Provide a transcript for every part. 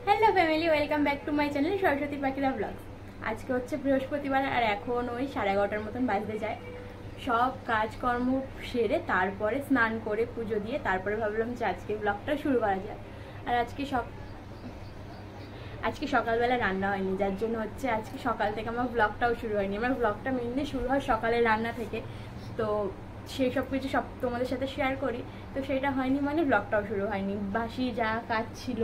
Hello family, welcome back to my channel Saraswati পাখিরা blogs. আজকে হচ্ছে বৃহস্পতিবার আর এখন ওই 11:30 মতন বাজতে যায়। সব কাজকর্ম সেরে তারপরে স্নান করে পুজো দিয়ে তারপরে ভাবলাম যে আজকে ব্লগটা শুরু করা যায়। আর আজকে সকালবেলা রান্না হয়নি, যার জন্য হচ্ছে আজকে সকাল থেকে আমার ব্লগটাও শুরু হয়নি। আমার ব্লগটা মেনলি শুরু হয় সকালের রান্না থেকে, তো সেই সব কিছু সব তোমাদের সাথে শেয়ার করি। তো সেটা হয়নি মানে ব্লগটাও শুরু হয়নি। বাসি যা কাজ ছিল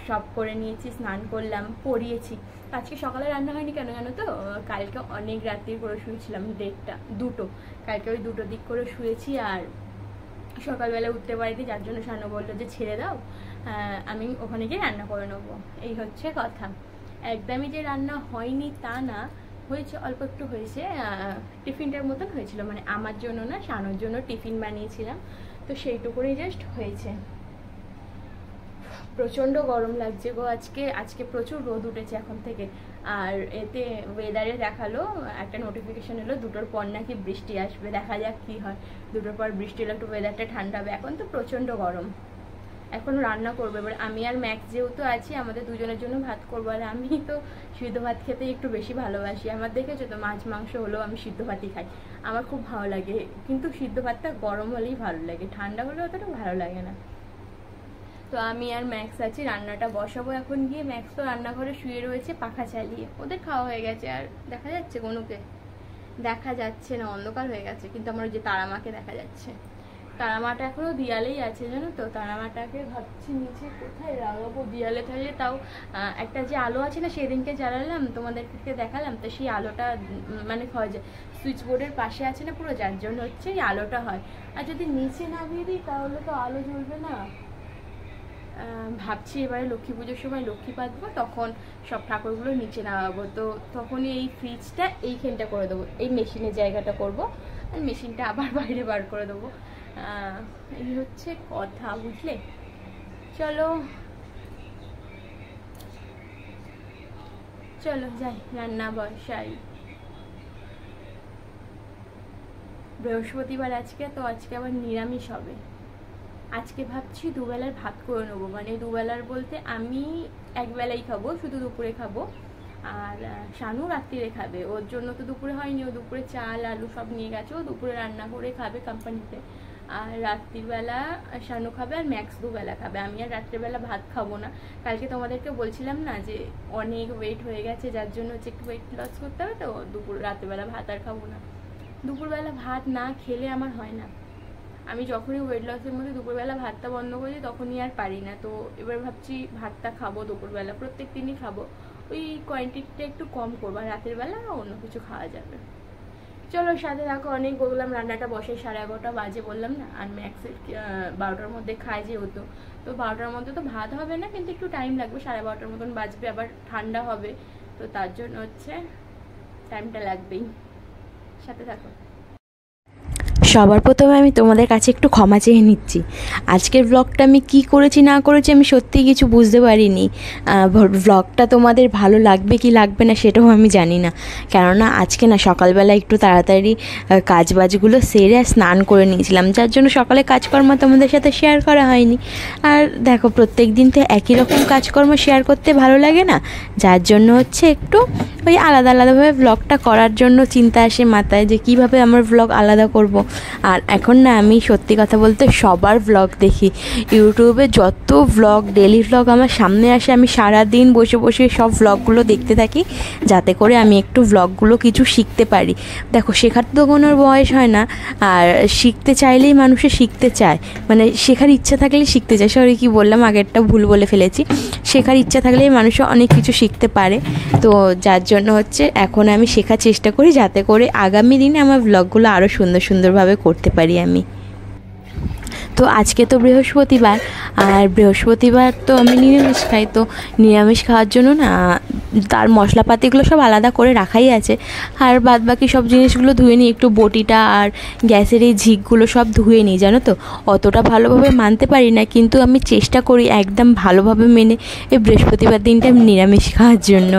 সব করে নিয়েছি, স্নান করলাম, পরিয়েছি। আজকে সকালে রান্না হয়নি কেন জানো তো? কালকে অনেক রাত্রির করে শুয়েছিলাম, 1:30-2টো, কালকে ওই 2টো দিক করে শুয়েছি আর সকালবেলা উঠতে পারিনি, যার জন্য শানু বললো যে ছেড়ে দাও, আমি ওখানে গিয়ে রান্না করে নেবো। এই হচ্ছে কথা। একদমই যে রান্না হয়নি তা না, হয়েছে, অল্প একটু হয়েছে। টিফিনটার মতন হয়েছিল, মানে আমার জন্য না, শানুর জন্য টিফিন বানিয়েছিলাম, তো সেইটুকুনি জাস্ট হয়েছে। প্রচণ্ড গরম লাগছে গো আজকে প্রচুর রোদ উঠেছে এখন থেকে। আর এতে ওয়েদারে দেখালো, একটা নোটিফিকেশন এলো 2টোর পর নাকি বৃষ্টি আসবে। দেখা যাক কি হয়, 2টোর পর বৃষ্টি এলে একটু ওয়েদারটা ঠান্ডা হবে। এখন তো প্রচণ্ড গরম। এখন রান্না করবো এবার আমি আর ম্যাক্স, যেহেতু আছি আমাদের দুজনের জন্য ভাত করবো। আর আমি তো সিদ্ধ ভাত খেতে একটু বেশি ভালোবাসি। আমার দেখেছো তো, মাছ মাংস হলেও আমি সিদ্ধ ভাতই খাই, আমার খুব ভালো লাগে। কিন্তু সিদ্ধ ভাতটা গরম হলেই ভালো লাগে, ঠান্ডা হলে অতটা ভালো লাগে না। তো আমি আর ম্যাক্স আছি, রান্নাটা বসাবো এখন গিয়ে। ম্যাক্স তো রান্নাঘরে শুয়ে রয়েছে পাখা চালিয়ে, ওদের খাওয়া হয়ে গেছে। আর দেখা যাচ্ছে কোনোকে? দেখা যাচ্ছে না, অন্ধকার হয়ে গেছে। কিন্তু আমার যে তারামাকে দেখা যাচ্ছে। তারামাটা এখনো দিয়ালেই আছে জানো তো। তারামাটাকে ভাবছি নিচে কোথায় লাগাবো, দিয়ালে থাকলে তাও একটা যে আলো আছে না, সেদিনকে জ্বালালাম, তোমাদেরকে দেখালাম, তো সেই আলোটা মানে সুইচ বোর্ডের পাশে আছে না পুরো, যার জন্য হচ্ছে এই আলোটা হয়। আর যদি নিচে নামিয়ে দিই তাহলে তো আলো জ্বলবে না। ভাবছি এবারে লক্ষ্মী পুজোর সময় লক্ষ্মী পাতবো, তখন সব ঠাকুরগুলো নিচে নামাবো। তো তখনই এই ফ্রিজটা এইখানটা করে দেবো, এই মেশিনের জায়গাটা করব, আর মেশিনটা আবার বাইরে বার করে দেবো। এই হচ্ছে কথা, বুঝলে? চলো চলো যাই, রান্না বসাই। বৃহস্পতিবার আজকে, তো আজকে আবার নিরামিষ হবে। আজকে ভাবছি দুবেলার ভাত করে নেবো, মানে দুবেলার বলতে আমি একবেলাই খাবো, শুধু দুপুরে খাবো। আর শানু রাত্রিরে খাবে, ওর জন্য তো দুপুরে হয়নি, ও দুপুরে চাল আলু সব নিয়ে গেছে, ও দুপুরে রান্না করে খাবে কোম্পানিতে। আর রাত্রিবেলা শানু খাবে আর ম্যাক্স দুবেলা খাবে। আমি আর রাত্রিবেলা ভাত খাবো না। কালকে তোমাদেরকে বলছিলাম না যে অনেক ওয়েট হয়ে গেছে, যার জন্য হচ্ছে একটু ওয়েট লস করতে হবে, তো রাত্রিবেলা ভাত আর খাবো না। দুপুরবেলা ভাত না খেলে আমার হয় না। আমি যখনই ওয়েট লসের মধ্যে দুপুরবেলা ভাতটা বন্ধ করি তখনই আর পারি না। তো এবার ভাবছি ভাতটা খাবো দুপুরবেলা, প্রত্যেক দিনই খাবো, ওই কোয়ান্টিটিটা একটু কম করবো, আর রাতের বেলা অন্য কিছু খাওয়া যাবে। চলো সাথে থাকো। অনেক বললাম, রান্নাটা বসে 11:30 বাজে বললাম না। আর ম্যাক্সের 12টার মধ্যে খায় যেহেতু, তো 12টার মধ্যে তো ভাত হবে না, কিন্তু একটু টাইম লাগবে, 12:30 মতন বাজবে, আবার ঠান্ডা হবে, তো তার জন্য হচ্ছে টাইমটা লাগবেই। সাথে থাকো। সবার প্রথমে আমি তোমাদের কাছে একটু ক্ষমা চেয়ে নিচ্ছি। আজকের ব্লগটা আমি কি করেছি না করেছি আমি সত্যিই কিছু বুঝতে পারিনি। ব্লগটা তোমাদের ভালো লাগবে কি লাগবে না সেটাও আমি জানি না, কেননা আজকে না সকালবেলা একটু তাড়াতাড়ি কাজবাজগুলো সেরে আর স্নান করে নিয়েছিলাম, যার জন্য সকালে কাজকর্ম তোমাদের সাথে শেয়ার করা হয়নি। আর দেখো, প্রত্যেক দিন তো একই রকম কাজকর্ম শেয়ার করতে ভালো লাগে না, যার জন্য হচ্ছে একটু ওই আলাদা আলাদাভাবে ব্লগটা করার জন্য চিন্তা আসে মাথায় যে কীভাবে আমার ব্লগ আলাদা করব। আর এখন না আমি সত্যি কথা বলতে সবার ব্লগ দেখি, ইউটিউবে যত ব্লগ, ডেলি ব্লগ আমার সামনে আসে, আমি সারাদিন বসে বসে সব ব্লগগুলো দেখতে থাকি, যাতে করে আমি একটু ব্লগগুলো কিছু শিখতে পারি। দেখো, শেখার তো কোনো বয়স হয় না, আর শিখতে চাইলেই মানুষে শিখতে চায়, মানে শেখার ইচ্ছা থাকলেই শিখতে চায়। সরি, কি বললাম, আগেরটা ভুল বলে ফেলেছি। শেখার ইচ্ছা থাকলেই মানুষ অনেক কিছু শিখতে পারে। তো যার জন্য হচ্ছে এখন আমি শেখার চেষ্টা করি, যাতে করে আগামী দিনে আমার ব্লগগুলো আরও সুন্দরভাবে করতে পারি আমি। তো আজকে তো বৃহস্পতিবার, আর বৃহস্পতিবার তো আমি নিরামিষ খাই। তো নিরামিষ খাওয়ার জন্য না তার মশলাপাতিগুলো সব আলাদা করে রাখাই আছে। আর বাদ বাকি সব জিনিসগুলো ধুয়ে নিই, একটু বটিটা আর গ্যাসের এই ঝিকগুলো সব ধুয়ে নিই। জানো তো, অতটা ভালোভাবে মানতে পারি না, কিন্তু আমি চেষ্টা করি একদম ভালোভাবে মেনে এই বৃহস্পতিবার দিনটা আমি নিরামিষ খাওয়ার জন্য।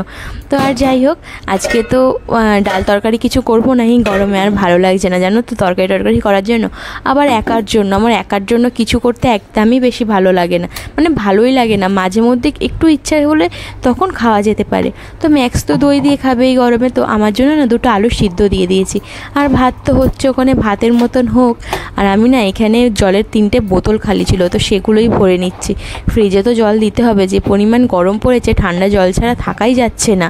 তো আর যাই হোক, আজকে তো ডাল তরকারি কিছু করবো না, এই গরমে আর ভালো লাগছে না জানো তো তরকারি করার জন্য। আবার একার জন্য, আমার একার জন্য কিছু করতে একদমই বেশি ভালো লাগে না, মানে ভালোই লাগে না। মাঝে মধ্যে একটু ইচ্ছা হলে তখন খাওয়া যেতে পারে। তো ম্যাক্স তো দই দিয়ে খাবে এই গরমে, তো আমার জন্য না দুটো আলু সিদ্ধ দিয়ে দিয়েছি। আর ভাত তো হচ্ছে, ওখানে ভাতের মতন হোক। আর আমি না এখানে জলের 3টে বোতল খালি ছিল, তো সেগুলোই ভরে নিচ্ছি। ফ্রিজে তো জল দিতে হবে, যে পরিমাণ গরম পড়েছে ঠান্ডা জল ছাড়া থাকাই যাচ্ছে না।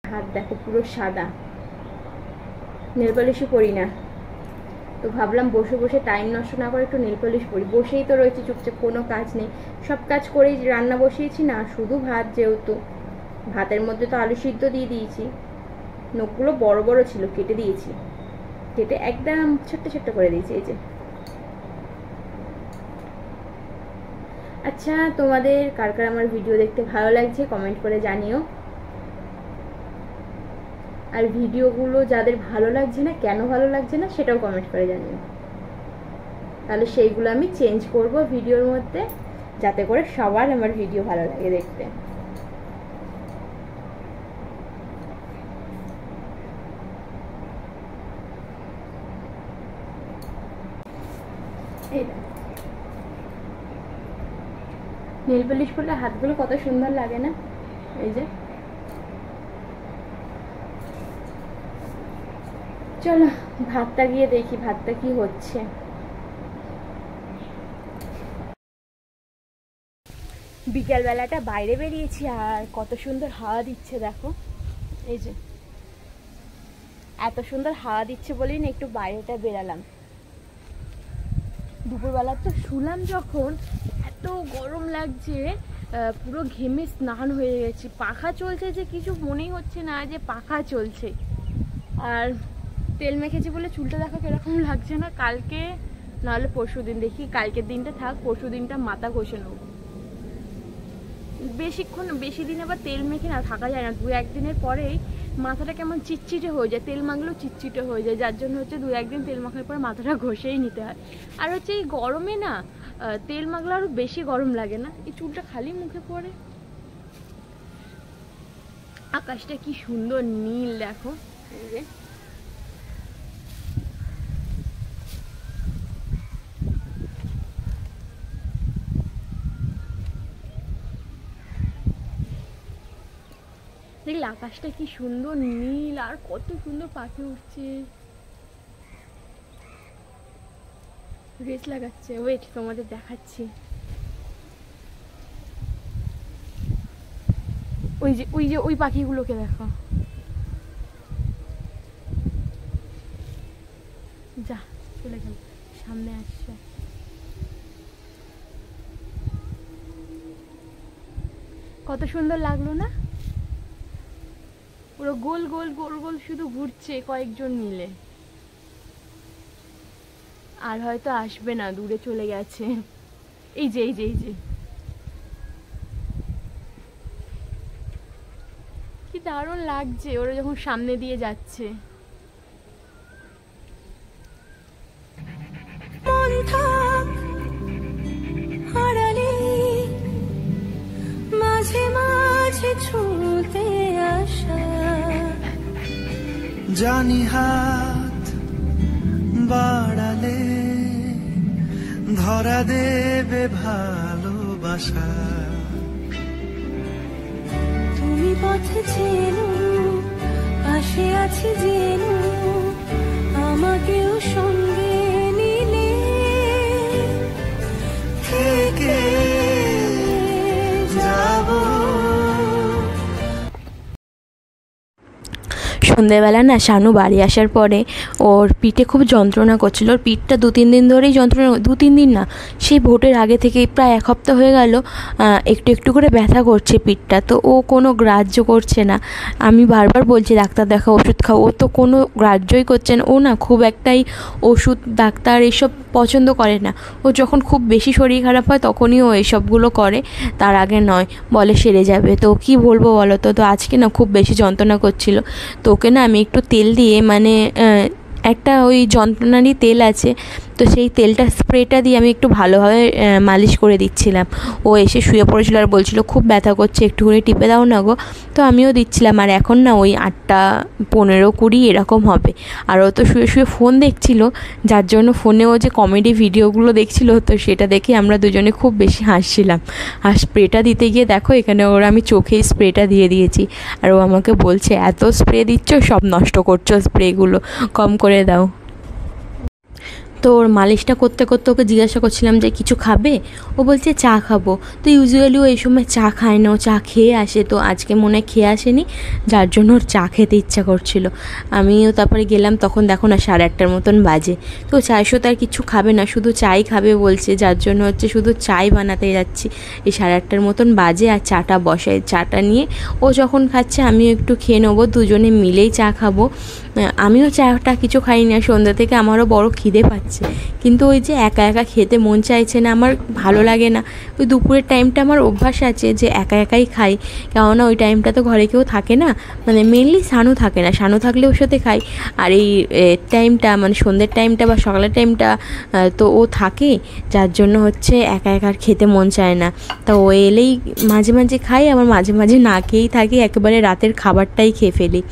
হাত দেখো পুরো সাদা, নেল পলিশও পরি না, তো ভাবলাম বসে বসে টাইম নষ্ট না করে একটু নেল পলিশ পরি। বসেই তো রয়েছি চুপচাপ, কোনো কাজ নেই, সব কাজ করেই রান্না বসিয়েছি না, শুধু ভাত, যেহেতু ভাতের মধ্যে তো আলু সিদ্ধ দিয়ে দিয়েছি। নখগুলো বড় বড় ছিল, কেটে দিয়েছি, কেটে একদম ছোট্ট ছোট্ট করে দিয়েছি, এই যে। আচ্ছা, তোমাদের কার কার আমার ভিডিও দেখতে ভালো লাগছে কমেন্ট করে জানিও। আর ভিডিওগুলো যাদের ভালো লাগছে না, কেন ভালো লাগছে না সেটাও কমেন্ট করে জানিও, তাহলে সেইগুলো আমি চেঞ্জ করব ভিডিওর মধ্যে, যাতে করে সবার আমার ভিডিও ভালো লাগে দেখতে। নেল পলিশ করলে হাতগুলো কত সুন্দর লাগে না, এই যে। চলো ভাতটা গিয়ে দেখি ভাতটা কি হচ্ছে। বিকেলবেলাটা বাইরে বেরিয়েছি আর কত সুন্দর হাওয়া দিচ্ছে দেখো, এই যে। এত সুন্দর হাওয়া দিচ্ছে বলেই না একটু বাইরেটা বেরালাম। দুপুরবেলা তো শুলাম যখন, এত গরম লাগছে, পুরো ঘেমে স্নান হয়ে গেছি। পাখা চলছে যে কিছু মনেই হচ্ছে না যে পাখা চলছে। আর তেল মেখেছি বলে চুলটা দেখো কিরকম লাগছে না। কালকে নাহলে পরশু দিন দেখি, কালকের দিনটা থাক, পরশু দিনটা মাথা ঘষে নেবো। বেশি দিন আবার তেল মেখে না থাকা যায় না, 2-1 দিনের পরেই মাথাটা কেমন চিটচিটে হয়ে যায়, তেল মাখলেও চিটচিটে হয়ে যায়, যার জন্য হচ্ছে 2-1 দিন তেল মাখার পরে মাথাটা ঘষেই নিতে হয়। আর হচ্ছে এই গরমে না তেল মাখলে আরো বেশি গরম লাগে না, এই চুলটা খালি মুখে পড়ে। আকাশটা কি সুন্দর নীল দেখো, এই যে। দেখলে আকাশটা কি সুন্দর নীল, আর কত সুন্দর পাখি উঠছে। রেস লাগাচ্ছে, ওয়েট তোমাদের দেখাচ্ছি। ওই পাখিগুলোকে দেখো, যা চলে গেল, সামনে আসছে। কত সুন্দর লাগলো না, পুরো গোল গোল গোল গোল শুধু ঘুরছে কয়েকজন মিলে। আর হয়তো আসবে না, দূরে চলে গেছে। এই যে কি দারুণ লাগছে ওরা যখন সামনে দিয়ে যাচ্ছে। মাঝে মাঝে ছুঁতে আসা, জানি হাত বাড়ালে ধরা দেবে ভালোবাসা। তুমি পথে চেনো, পাশে আছি জেনো, আমাকেও সঙ্গে নিলে থেকে সন্ধেবেলা না শানু বাড়ি আসার পরে ওর পিঠে খুব যন্ত্রণা করছিল। ওর পিঠটা 2-3 দিন ধরেই যন্ত্রণা, 2-3 দিন না, সেই ভোটের আগে থেকে প্রায় 1 সপ্তাহ হয়ে গেল একটু একটু করে ব্যথা করছে পিঠটা। তো ও কোনো গ্রাহ্য করছে না। আমি বারবার বলছি ডাক্তার দেখা, ওষুধ খাও, ও তো কোনো গ্রাহ্যই করছে না। ও না খুব একটাই ওষুধ ডাক্তার এসব পছন্দ করে না। ও যখন খুব বেশি শরীর খারাপ হয় তখনই ও এসবগুলো করে, তার আগে নয়। বলে সেরে যাবে। তো কি বলবো বলো তো। তো আজকে না খুব বেশি যন্ত্রণা করছিল। তো ওকে না আমি একটু তেল দিয়ে মানে একটা ওই যন্ত্রণারই তেল আছে, তো সেই তেলটা স্প্রেটা দিয়ে আমি একটু ভালোভাবে মালিশ করে দিচ্ছিলাম। ও এসে শুয়ে পড়েছিল আর বলছিল খুব ব্যথা করছে, একটু করে টিপে দাও না গো। তো আমিও দিচ্ছিলাম। আর এখন না ওই 8টা 15-20 এরকম হবে। আর ও তো শুয়ে শুয়ে ফোন দেখছিল, যার জন্য ফোনে ও যে কমেডি ভিডিওগুলো দেখছিল, তো সেটা দেখে আমরা দুজনে খুব বেশি হাসছিলাম। আর স্প্রেটা দিতে গিয়ে দেখো এখানে ওর আমি চোখেই স্প্রেটা দিয়ে দিয়েছি। আর ও আমাকে বলছে এত স্প্রে দিচ্ছ, সব নষ্ট করছো স্প্রেগুলো, কম করে দাও। তো ওর মালিশটা করতে করতে ওকে জিজ্ঞাসা করছিলাম যে কিছু খাবে। ও বলছে চা খাবো। তো ইউজুয়ালি ও এই সময় চা খায় না, ও চা খেয়ে আসে। তো আজকে মনে হয় খেয়ে আসেনি, যার জন্য ওর চা খেতে ইচ্ছা করছিল। আমিও তারপরে গেলাম, তখন দেখো না 8:30 মতন বাজে। তো চাইশো তার কিছু খাবে না, শুধু চাই খাবে বলছে, যার জন্য হচ্ছে শুধু চাই বানাতে যাচ্ছি। এই 8:30 মতন বাজে আর চাটা বসাই। চাটা নিয়ে ও যখন খাচ্ছে আমিও একটু খেয়ে নেবো, দুজনে মিলেই চা খাবো। আমিও চাটা কিছু খাই না, সন্ধ্যা থেকে আমারও বড় খিদে পাচ্ছে, কিন্তু ওই যে একা একা খেতে মন চাইছে না, আমার ভালো লাগে না। ওই দুপুরের টাইমটা আমার অভ্যাস আছে যে একা একাই খাই, কেননা ওই টাইমটা তো ঘরে কেউ থাকে না, মানে মেনলি শানু থাকে না, শানু থাকলে ওর সাথে খাই। আর এই টাইমটা মানে সন্ধ্যের টাইমটা বা সকালের টাইমটা তো ও থাকে, যার জন্য হচ্ছে একা একা খেতে মন চায় না। তা ও এলেই মাঝে মাঝে খাই, আবার মাঝে মাঝে না খেয়েই থাকি, একেবারে রাতের খাবারটাই খেয়ে ফেলি।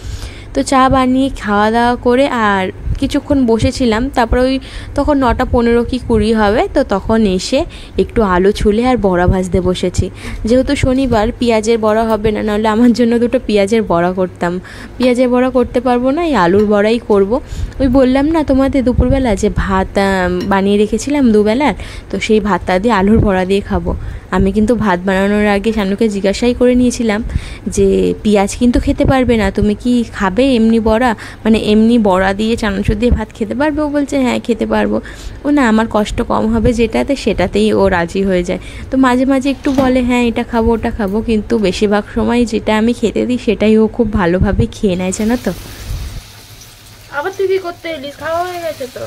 তো চা বানিয়ে খাওয়া দাওয়া করে আর কিছুক্ষণ বসেছিলাম। তারপরে ওই তখন 9:15 কি 20 হবে। তো তখন এসে একটু আলু ছুলে আর বড়া ভাজতে বসেছি। যেহেতু শনিবার পেঁয়াজের বড়া হবে না, নাহলে আমার জন্য 2টো পেঁয়াজের বড়া করতাম। পেঁয়াজের বড়া করতে পারবো না, এই আলুর বড়াই করব। ওই বললাম না তোমাদের দুপুরবেলা যে ভাত বানিয়ে রেখেছিলাম 2 বেলার, তো সেই ভাতটা দিয়ে আলুর বড়া দিয়ে খাবো। আমি কিন্তু ভাত বানানোর আগে শানুকে জিজ্ঞাসাই করে নিয়েছিলাম যে পেঁয়াজ কিন্তু খেতে পারবে না, তুমি কি খাবে এমনি বড়া, মানে এমনি বড়া দিয়ে চানাচুর দিয়ে ভাত খেতে পারবে? ও বলছে হ্যাঁ খেতে পারবো। ও না আমার কষ্ট কম হবে যেটাতে, সেটাতেই ও রাজি হয়ে যায়। তো মাঝে মাঝে একটু বলে হ্যাঁ এটা খাবো ওটা খাবো, কিন্তু বেশিরভাগ সময় যেটা আমি খেতে দিই সেটাই ও খুব ভালোভাবে খেয়ে নেয়, জানো তো। আবার তুই কি করতে এলিস? খাওয়া হয়ে গেছে তো।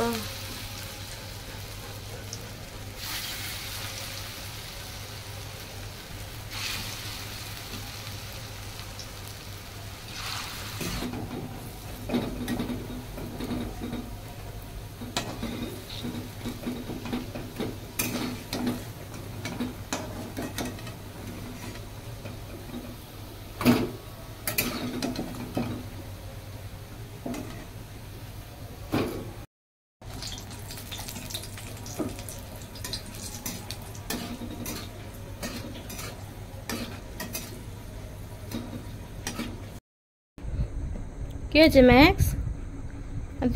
কি হয়েছে ম্যাক্স?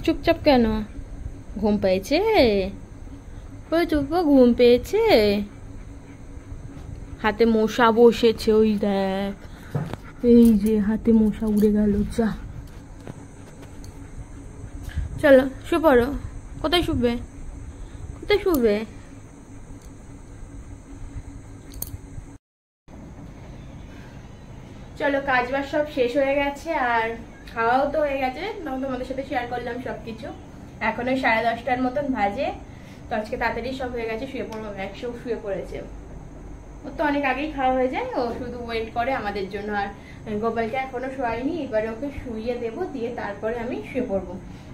চুপচাপ কেন? ঘুম পেয়েছে? ওই চুপ, ঘুম পেয়েছে। হাতে মশা বসেছে, ওই দেখ, এই যে হাতে মশা উড়ে গেল। যা চলো শুয়ে পড়ো। কোথায় শুবে? কোথায় শুবে? চলো কাজ বাজ সব শেষ হয়ে গেছে আর খাওয়াও তো হয়ে গেছে, তোমাদের সাথে শেয়ার করলাম সবকিছু। এখন ওই 10:30টার মতন বাজে। তো আজকে তাড়াতাড়ি সব হয়ে গেছে, শুয়ে পড়বো। ম্যাক্সও শুয়ে পড়েছে, ও তো অনেক আগেই খাওয়া হয়ে যায়, ও শুধু ওয়েট করে আমাদের জন্য। আর গোপালকে এখনো শোয়াইনি, এবারে ওকে শুইয়ে দেবো, দিয়ে তারপরে আমি শুয়ে পড়বো।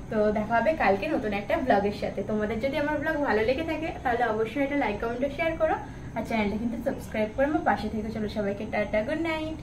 তো দেখা হবে কালকে নতুন একটা ব্লগের সাথে। তোমাদের যদি আমার ব্লগ ভালো লেগে থাকে তাহলে অবশ্যই এটা লাইক কমেন্ট শেয়ার করো, আর চ্যানেলটা কিন্তু সাবস্ক্রাইব করে আমার পাশে থেকে। চলো সবাইকে টাটা, গুড নাইট।